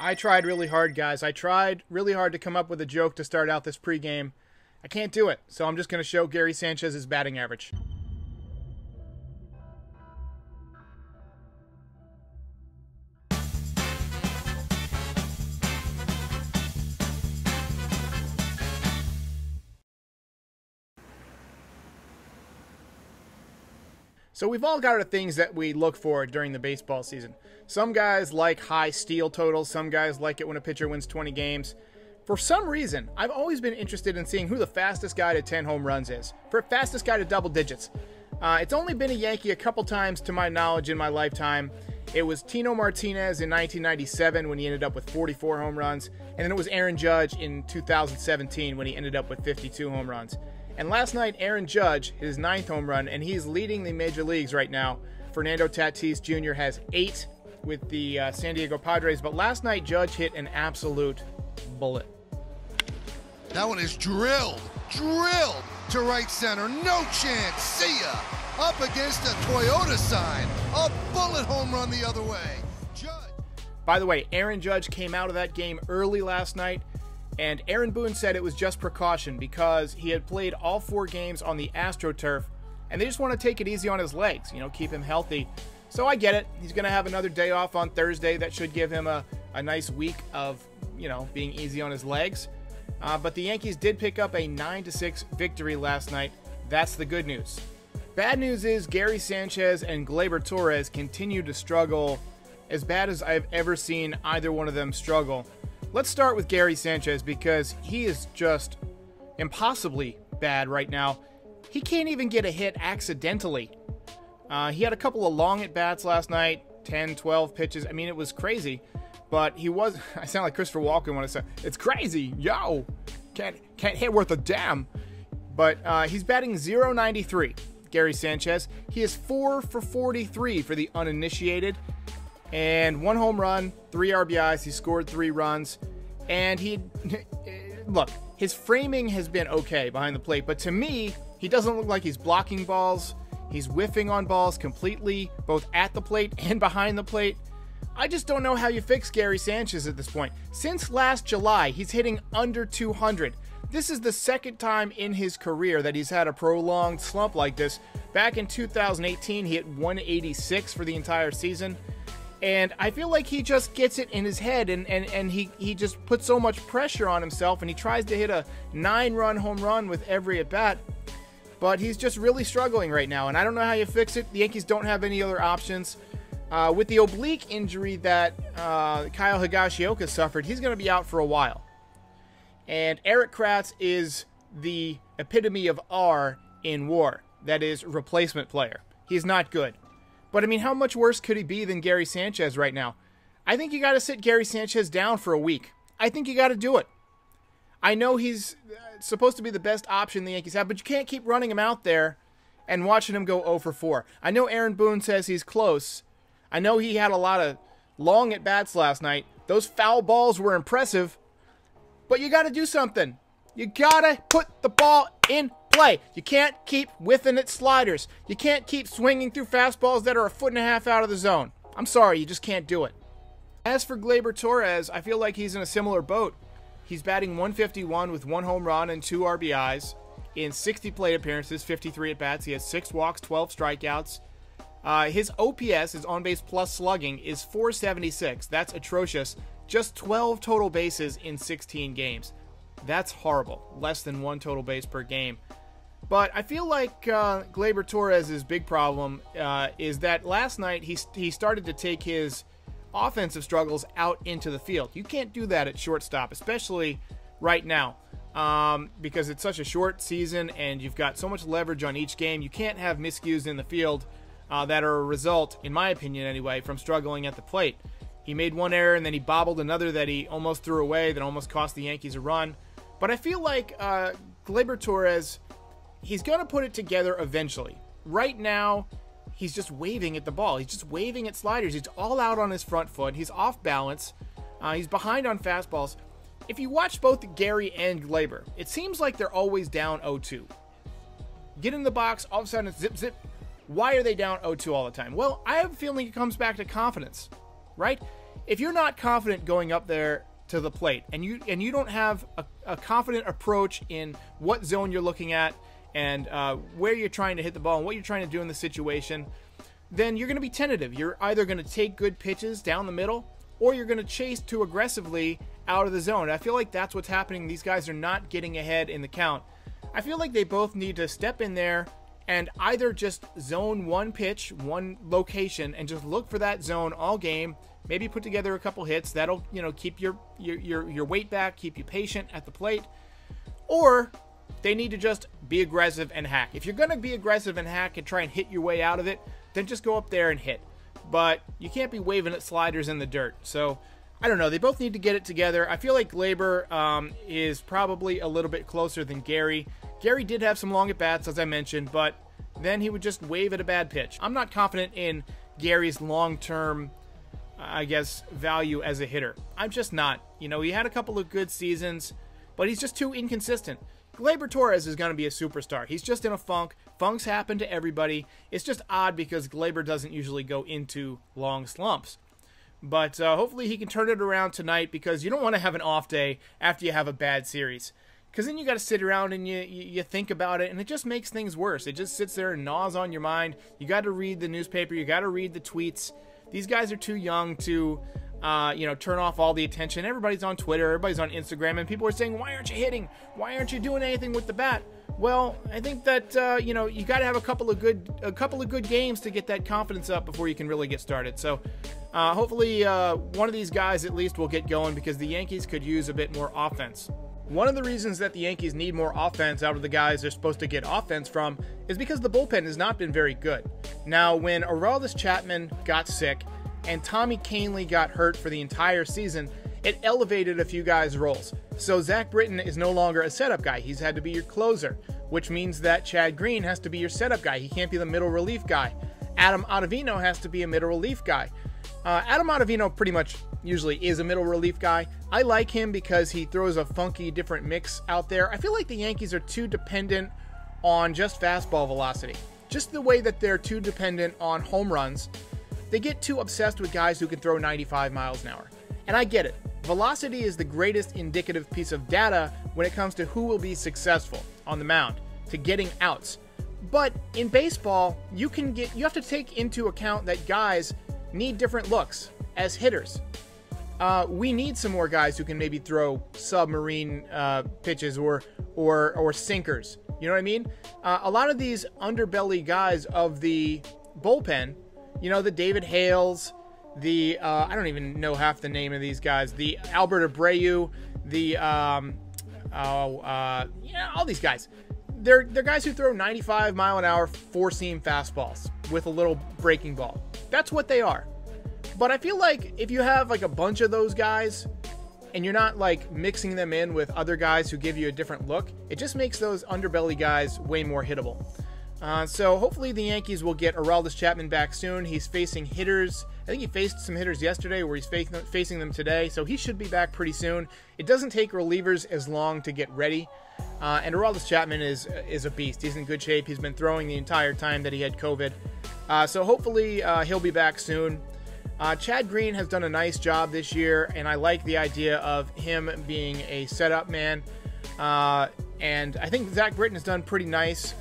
I tried really hard, guys. I tried really hard to come up with a joke to start out this pregame. I can't do it, so I'm just going to show Gary Sanchez's batting average. So we've all got our things that we look for during the baseball season. Some guys like high steal totals. Some guys like it when a pitcher wins 20 games. For some reason, I've always been interested in seeing who the fastest guy to 10 home runs is. For fastest guy to double digits. It's only been a Yankee a couple times to my knowledge in my lifetime. It was Tino Martinez in 1997 when he ended up with 44 home runs. And then it was Aaron Judge in 2017 when he ended up with 52 home runs. And last night, Aaron Judge hit his 9th home run, and he's leading the major leagues right now. Fernando Tatis Jr. has 8 with the San Diego Padres, but last night, Judge hit an absolute bullet. That one is drilled to right center. No chance. See ya. Up against a Toyota sign. A bullet home run the other way. Judge. By the way, Aaron Judge came out of that game early last night. And Aaron Boone said it was just precaution because he had played all 4 games on the AstroTurf, and they just want to take it easy on his legs, keep him healthy. So I get it. He's going to have another day off on Thursday. That should give him a nice week of, being easy on his legs. But the Yankees did pick up a 9-6 victory last night. That's the good news. Bad news is Gary Sanchez and Gleber Torres continue to struggle as bad as I've ever seen either one of them struggle. Let's start with Gary Sanchez because he is just impossibly bad right now. He can't even get a hit accidentally. He had a couple of long at-bats last night, 10, 12 pitches. I mean, it was crazy, but he was... I sound like Christopher Walken when I say, it's crazy, yo! Can't hit worth a damn. But he's batting .093, Gary Sanchez. He is 4 for 43 for the uninitiated. And 1 home run, 3 RBIs. He scored 3 runs. And look, his framing has been okay behind the plate. But to me, he doesn't look like he's blocking balls. He's whiffing on balls completely, both at the plate and behind the plate. I just don't know how you fix Gary Sanchez at this point. Since last July, he's hitting under 200. This is the second time in his career that he's had a prolonged slump like this. Back in 2018, he hit 186 for the entire season. And I feel like he just gets it in his head and he just puts so much pressure on himself and he tries to hit a 9-run home run with every at-bat. But he's just really struggling right now, and I don't know how you fix it. The Yankees don't have any other options. With the oblique injury that Kyle Higashioka suffered, he's going to be out for a while. And Erik Kratz is the epitome of R in WAR. That is, replacement player. He's not good. But, I mean, how much worse could he be than Gary Sanchez right now? I think you got to sit Gary Sanchez down for a week. I think you got to do it. I know he's supposed to be the best option the Yankees have, but you can't keep running him out there and watching him go 0 for 4. I know Aaron Boone says he's close. I know he had a lot of long at-bats last night. Those foul balls were impressive, but you got to do something. You got to put the ball in play. You can't keep whiffing at sliders. You can't keep swinging through fastballs that are 1.5 feet out of the zone. I'm sorry, you just can't do it. As for Gleber Torres, I feel like he's in a similar boat. He's batting .151 with 1 home run and 2 RBIs in 60 plate appearances, 53 at-bats. He has 6 walks, 12 strikeouts. His OPS, his on-base plus slugging, is .476. That's atrocious. Just 12 total bases in 16 games. That's horrible. Less than 1 total base per game. But I feel like Gleber Torres' big problem is that last night he started to take his offensive struggles out into the field. You can't do that at shortstop, especially right now, because it's such a short season and you've got so much leverage on each game. You can't have miscues in the field that are a result, in my opinion anyway, from struggling at the plate. He made 1 error and then he bobbled another that he almost threw away that almost cost the Yankees a run. But I feel like Gleber Torres, he's going to put it together eventually. Right now, he's just waving at the ball. He's just waving at sliders. He's all out on his front foot. He's off balance. He's behind on fastballs. If you watch both Gary and Gleber, it seems like they're always down 0-2. Get in the box, all of a sudden it's zip, zip. Why are they down 0-2 all the time? Well, I have a feeling it comes back to confidence, right? if you're not confident going up there to the plate, and you don't have a confident approach in what zone you're looking at and where you're trying to hit the ball and what you're trying to do in the situation, then you're going to be tentative. You're either going to take good pitches down the middle, or you're going to chase too aggressively out of the zone. I feel like that's what's happening. These guys are not getting ahead in the count. I feel like they both need to step in there and either just zone one pitch, one location, and just look for that zone all game. Maybe put together a couple hits. That'll, keep your weight back, keep you patient at the plate. Or they need to just be aggressive and hack. If you're going to be aggressive and hack and try and hit your way out of it, then just go up there and hit. But you can't be waving at sliders in the dirt. So, I don't know. They both need to get it together. I feel like Gleber is probably a little bit closer than Gary. Gary did have some long at-bats, as I mentioned, but then he would just wave at a bad pitch. I'm not confident in Gary's long-term, value as a hitter. I'm just not. He had a couple of good seasons, but he's just too inconsistent. Gleber Torres is going to be a superstar. He's just in a funk. Funks happen to everybody. It's just odd because Gleber doesn't usually go into long slumps. But hopefully he can turn it around tonight, because you don't want to have an off day after you have a bad series. Because then you got to sit around and you think about it, and it just makes things worse. It just sits there and gnaws on your mind. You got to read the newspaper. You got to read the tweets. These guys are too young to, turn off all the attention. Everybody's on Twitter. Everybody's on Instagram, and people are saying, "Why aren't you hitting? Why aren't you doing anything with the bat?" Well, I think that you got to have a couple of good games to get that confidence up before you can really get started. So hopefully one of these guys at least will get going, because the Yankees could use a bit more offense. One of the reasons that the Yankees need more offense out of the guys they're supposed to get offense from is because the bullpen has not been very good. Now, when Aroldis Chapman got sick and Tommy Kahnle got hurt for the entire season, it elevated a few guys' roles. So Zach Britton is no longer a setup guy. He's had to be your closer, which means that Chad Green has to be your setup guy. He can't be the middle relief guy. Adam Ottavino has to be a middle relief guy. Adam Ottavino pretty much usually is a middle relief guy. I like him because he throws a funky, different mix out there. I feel like the Yankees are too dependent on just fastball velocity. Just the way that they're too dependent on home runs. They get too obsessed with guys who can throw 95 miles an hour. And I get it. Velocity is the greatest indicative piece of data when it comes to who will be successful on the mound, to getting outs. But in baseball, you have to take into account that guys need different looks as hitters. We need some more guys who can maybe throw submarine pitches or sinkers. You know what I mean? A lot of these underbelly guys of the bullpen, the David Hales, I don't even know half the name of these guys, the Albert Abreu, all these guys. They're guys who throw 95 mile an hour four-seam fastballs with a little breaking ball. That's what they are. But I feel like if you have like a bunch of those guys and you're not like mixing them in with other guys who give you a different look, it just makes those underbelly guys way more hittable. So hopefully the Yankees will get Aroldis Chapman back soon. He's facing hitters. I think he faced some hitters yesterday, where he's facing them today. So he should be back pretty soon. It doesn't take relievers as long to get ready. And Aroldis Chapman is a beast. He's in good shape. He's been throwing the entire time that he had COVID. So hopefully he'll be back soon. Chad Green has done a nice job this year, and I like the idea of him being a setup man. And I think Zach Britton has done pretty nice,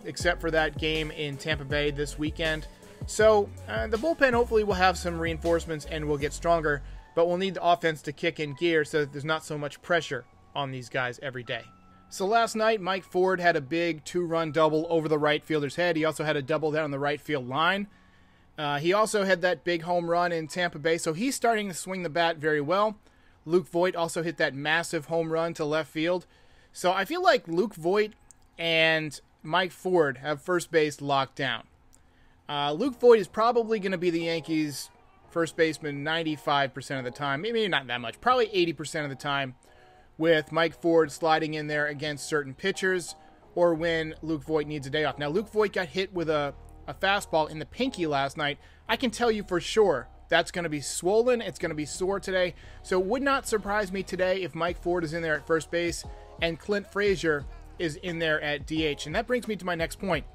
except for that game in Tampa Bay this weekend. So the bullpen hopefully will have some reinforcements and will get stronger, but we'll need the offense to kick in gear so that there's not so much pressure on these guys every day. So last night, Mike Ford had a big 2-run double over the right fielder's head. He also had a double down the right field line. He also had that big home run in Tampa Bay, so he's starting to swing the bat very well. Luke Voit also hit that massive home run to left field. So I feel like Luke Voit and Mike Ford have first base locked down. Luke Voit is probably going to be the Yankees' first baseman 95% of the time. Maybe not that much. Probably 80% of the time, with Mike Ford sliding in there against certain pitchers or when Luke Voit needs a day off. Now, Luke Voit got hit with a fastball in the pinky last night. I can tell you for sure that's going to be swollen. It's going to be sore today. So it would not surprise me today if Mike Ford is in there at first base and Clint Frazier is in there at DH. And that brings me to my next point,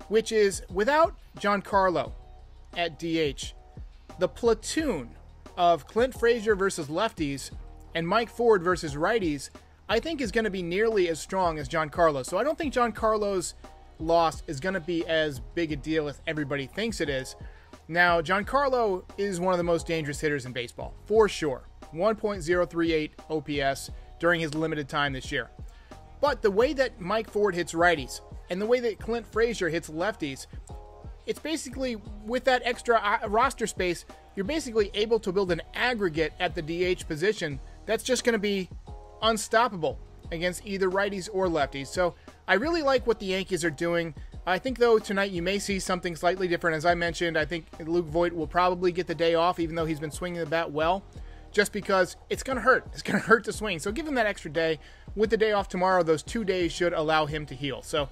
which is without Giancarlo at DH, the platoon of Clint Frazier versus lefties and Mike Ford versus righties, I think is going to be nearly as strong as Giancarlo. So I don't think Giancarlo's loss is going to be as big a deal as everybody thinks it is. Now, Giancarlo is one of the most dangerous hitters in baseball, for sure. 1.038 OPS during his limited time this year. But the way that Mike Ford hits righties and the way that Clint Frazier hits lefties, it's basically, with that extra roster space, you're basically able to build an aggregate at the DH position that's just going to be unstoppable against either righties or lefties. So I really like what the Yankees are doing. I think, though, tonight you may see something slightly different. As I mentioned, I think Luke Voit will probably get the day off, even though he's been swinging the bat well, just because it's going to hurt. It's going to hurt to swing. So give him that extra day. With the day off tomorrow, those 2 days should allow him to heal. So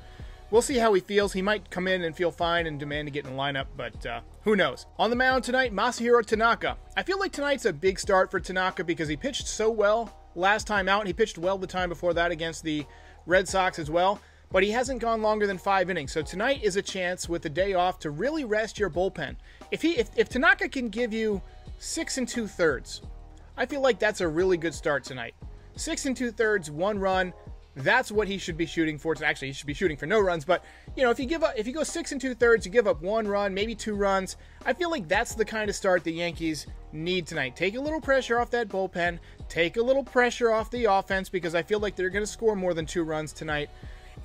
we'll see how he feels. He might come in and feel fine and demand to get in the lineup, but who knows. On the mound tonight, Masahiro Tanaka. I feel like tonight's a big start for Tanaka because he pitched so well last time out, and he pitched well the time before that against the Red Sox as well, but he hasn't gone longer than 5 innings. So tonight is a chance with the day off to really rest your bullpen. If Tanaka can give you 6 2/3, I feel like that's a really good start tonight. 6 2/3, 1 run. That's what he should be shooting for. Actually, he should be shooting for no runs, but you know, if you go 6 2/3, you give up 1 run, maybe 2 runs. I feel like that's the kind of start the Yankees need tonight. Take a little pressure off that bullpen, take a little pressure off the offense, because I feel like they're going to score more than 2 runs tonight,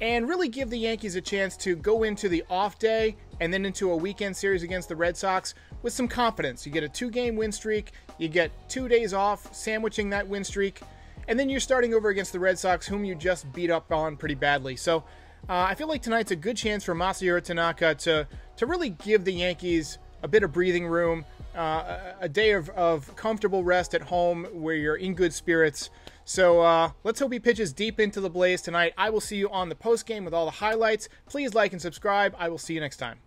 and really give the Yankees a chance to go into the off day and then into a weekend series against the Red Sox with some confidence. You get a 2-game win streak, you get 2 days off, sandwiching that win streak, and then you're starting over against the Red Sox, whom you just beat up on pretty badly. So I feel like tonight's a good chance for Masahiro Tanaka to really give the Yankees a bit of breathing room, a day of comfortable rest at home where you're in good spirits. So let's hope he pitches deep into the Blaze tonight. I will see you on the post game with all the highlights. Please like and subscribe. I will see you next time.